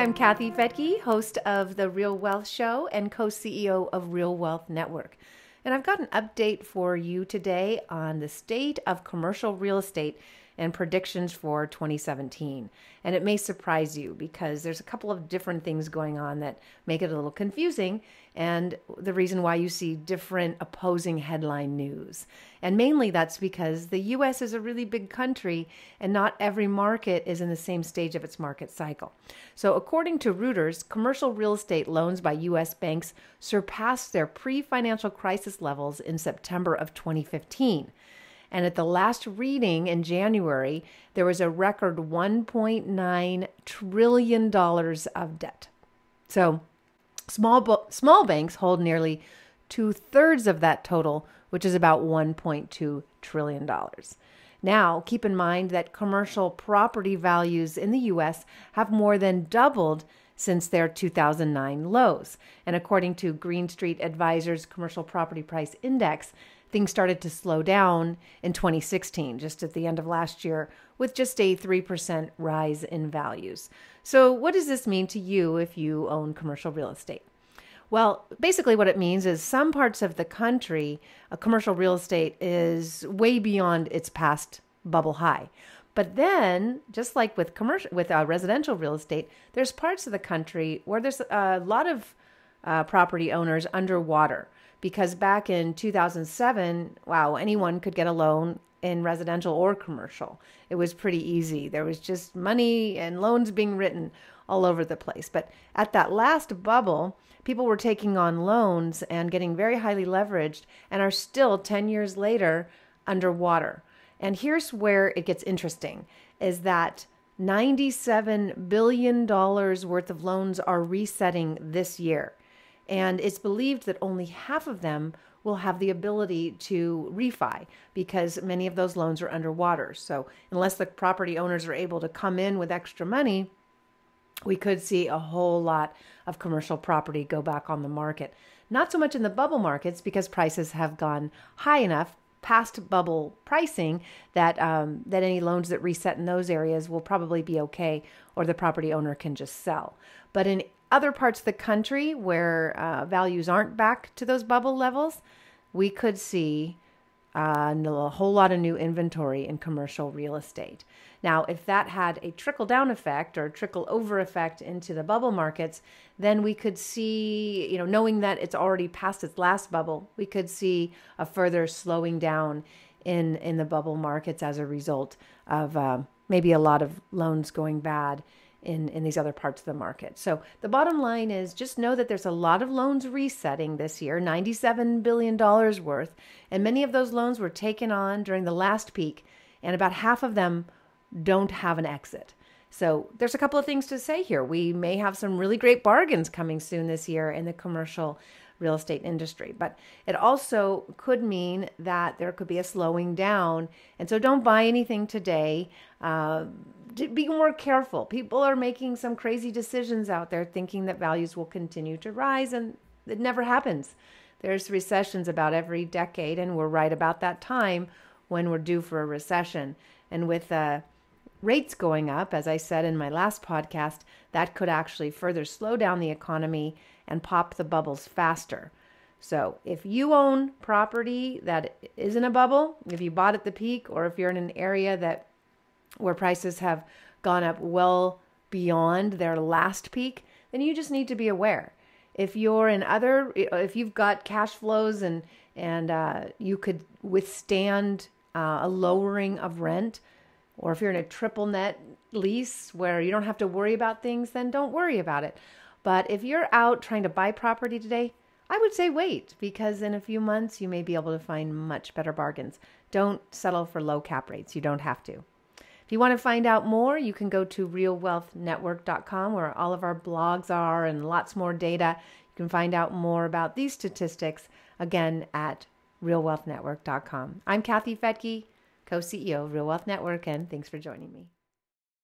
I'm Kathy Fettke, host of The Real Wealth Show and co-CEO of Real Wealth Network. And I've got an update for you today on the state of commercial real estate and predictions for 2017. And it may surprise you because there's a couple of different things going on that make it a little confusing, and the reason why you see different opposing headline news. And mainly that's because the U.S. is a really big country and not every market is in the same stage of its market cycle. So according to Reuters, commercial real estate loans by U.S. banks surpassed their pre-financial crisis levels in September of 2015. And at the last reading in January, there was a record $1.9 trillion of debt. So small banks hold nearly 2/3 of that total, which is about $1.2 trillion. Now, keep in mind that commercial property values in the U.S. have more than doubled since their 2009 lows. And according to Green Street Advisors Commercial Property Price Index, things started to slow down in 2016, just at the end of last year, with just a 3% rise in values. So what does this mean to you if you own commercial real estate? Well, basically what it means is some parts of the country, commercial real estate is way beyond its past bubble high. But then, just like with residential real estate, there's parts of the country where there's a lot of property owners underwater. Because back in 2007, wow, anyone could get a loan in residential or commercial. It was pretty easy. There was just money and loans being written all over the place. But at that last bubble, people were taking on loans and getting very highly leveraged and are still 10 years later underwater. And here's where it gets interesting, is that $97 billion worth of loans are resetting this year. And it's believed that only half of them will have the ability to refi because many of those loans are underwater. So unless the property owners are able to come in with extra money, we could see a whole lot of commercial property go back on the market. Not so much in the bubble markets because prices have gone high enough past bubble pricing that any loans that reset in those areas will probably be okay, or the property owner can just sell. But in other parts of the country where values aren't back to those bubble levels, we could see a whole lot of new inventory in commercial real estate. Now, if that had a trickle-down effect or trickle-over effect into the bubble markets, then we could see, knowing that it's already past its last bubble, we could see a further slowing down in the bubble markets as a result of maybe a lot of loans going bad in these other parts of the market. So the bottom line is just know that there's a lot of loans resetting this year, $97 billion worth, and many of those loans were taken on during the last peak, and about half of them don't have an exit. So there's a couple of things to say here. We may have some really great bargains coming soon this year in the commercial real estate industry, but it also could mean that there could be a slowing down. And so don't buy anything today. Be more careful. People are making some crazy decisions out there thinking that values will continue to rise, and it never happens. There's recessions about every decade, and we're right about that time when we're due for a recession. And with rates going up, as I said in my last podcast, that could actually further slow down the economy and pop the bubbles faster. So if you own property that is in a bubble, if you bought at the peak, or if you're in an area where prices have gone up well beyond their last peak, then you just need to be aware. If you've got cash flows and you could withstand a lowering of rent, or if you're in a triple net lease where you don't have to worry about things, then don't worry about it. But if you're out trying to buy property today, I would say wait, because in a few months you may be able to find much better bargains. Don't settle for low cap rates. You don't have to. If you want to find out more, you can go to realwealthnetwork.com, where all of our blogs are and lots more data. You can find out more about these statistics, again, at realwealthnetwork.com. I'm Kathy Fettke, co-CEO of Real Wealth Network, and thanks for joining me.